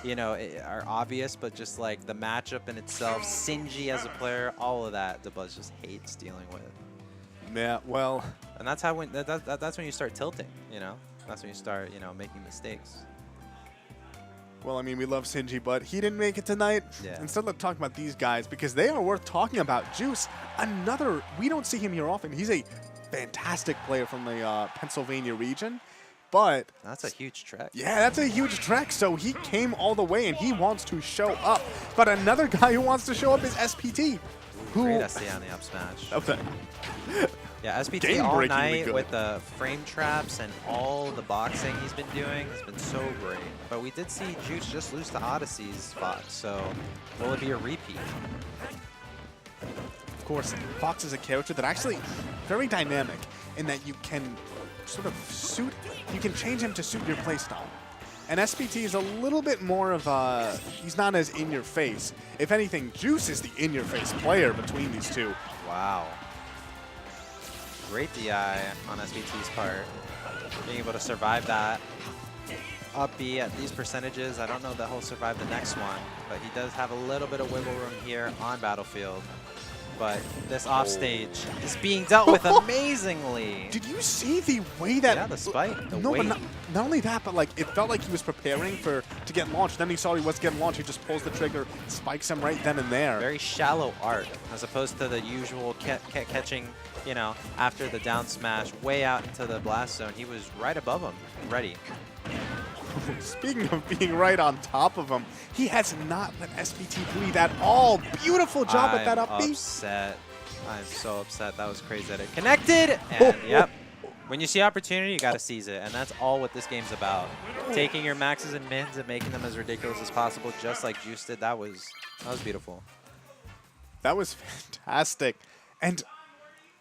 you know, are obvious, but just like the matchup in itself, Sinji as a player, all of that, Dabuz just hates dealing with. Yeah, well, And that's how that's when you start tilting, you know? That's when you start, you know, making mistakes. I mean, we love Sinji, but he didn't make it tonight. Yeah. Instead, let's talk about these guys because they are worth talking about. Juice, another, we don't see him here often. He's a fantastic player from the Pennsylvania region, but That's a huge trek. yeah, that's a huge trek. So he came all the way and he wants to show up. But another guy who wants to show up is SPT. Great SC on the up smash. Okay. Yeah, SPT Game all breakingly night good. with the frame traps and all the boxing he's been doing has been so great. But we did see Juice just lose to Odyssey's Fox, so will it be a repeat? Of course, Fox is a character that actually very dynamic in that you can sort of suit, you can change him to suit your playstyle. And SPT is a little bit more of a, he's not as in your face. If anything, Juice is the in your face player between these two. Wow. Great DI on SPT's part. Being able to survive that up B at these percentages. I don't know that he'll survive the next one, but he does have a little bit of wiggle room here on Battlefield. But this offstage is being dealt with amazingly. Did you see the way that... Yeah, the spike, the no, weight. but not only that, but like it felt like he was preparing to get launched. Then he saw he was getting launched. He just pulls the trigger, spikes him right then and there. Very shallow arc, as opposed to the usual catching, you know, after the down smash, way out into the blast zone. He was right above him, ready. Speaking of being right on top of him, he has not let SPT breathe at all. Beautiful job at that up I'm B. upset. I'm so upset. That was crazy that it connected. And yep, when you see opportunity, you got to seize it. And that's all what this game's about. Taking your maxes and mins and making them as ridiculous as possible, just like Juice did. That was beautiful. That was fantastic. And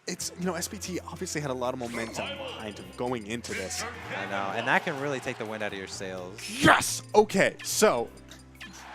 it's, you know, SPT obviously had a lot of momentum behind him going into this. I know. And that can really take the wind out of your sails. Yes! Okay, so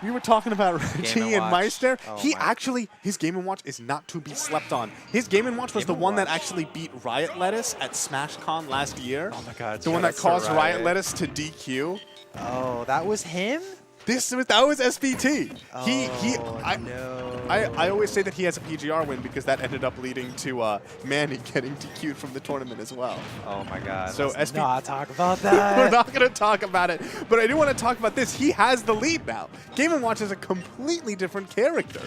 we were talking about Reggie and Meister. Oh He my. actually, his Game & Watch is not to be slept on. His Game & Watch was the Game & one that Watch. actually beat Riot Lettuce at SmashCon last year. Oh my God. The one that shout out to caused Riot Riot. Lettuce to DQ. Oh, that was him? That was SPT. No. I always say that he has a PGR win because that ended up leading to Manny getting DQ'd from the tournament as well. Oh my God. So Let's SP not talk about We're that. not going to talk about it, but I do want to talk about this. He has the lead now. Game & Watch is a completely different character.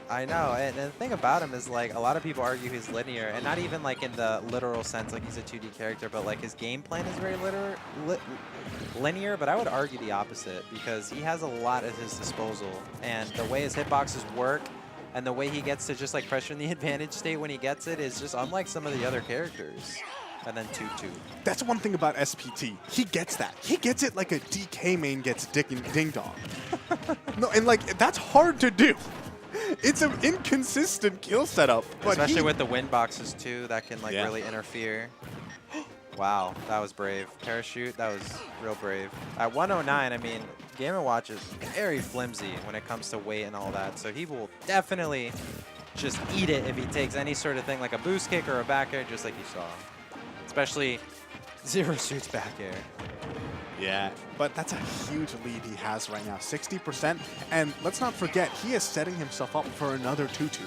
I know, and the thing about him is, like, a lot of people argue he's linear, and not even, like, in the literal sense, like, he's a 2D character, but, like, his game plan is very linear, but I would argue the opposite, because he has a lot at his disposal, and the way his hitboxes work, and the way he gets to just, like, pressure in the advantage state when he gets it is just unlike some of the other characters. And then 2-2. That's one thing about SPT. He gets that. He gets it like a DK main gets Ding Dong. No, and, like, that's hard to do. It's an inconsistent kill setup. But Especially with the wind boxes, too, that can, like, Yeah. really interfere. Wow, that was brave. Parachute, that was real brave. At 109, I mean, Game & Watch is very flimsy when it comes to weight and all that, so he will definitely just eat it if he takes any sort of thing like a boost kick or a back air, just like you saw. Especially Zero Suit's back air. Yeah, but that's a huge lead he has right now, 60%. And let's not forget, he is setting himself up for another 2-2.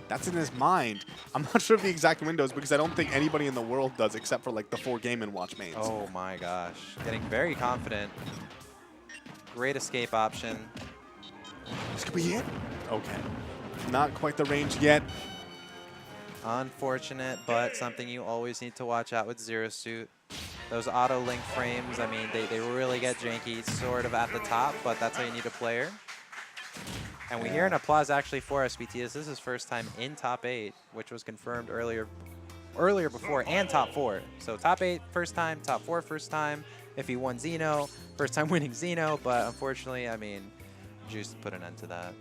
That's in his mind. I'm not sure of the exact windows because I don't think anybody in the world does except for like the 4 Game & Watch mains. Oh my gosh. Getting very confident. Great escape option. This could be it. Okay. Not quite the range yet. Unfortunate, but something you always need to watch out with Zero Suit. Those auto link frames, I mean, they really get janky sort of at the top, but that's how you need a player. And we hear an applause actually for SPT. This is his first time in top 8, which was confirmed earlier before, and top 4. So top 8 first time, top 4 first time. If he won Xeno, first time winning Xeno, but unfortunately, I mean, Juice put an end to that.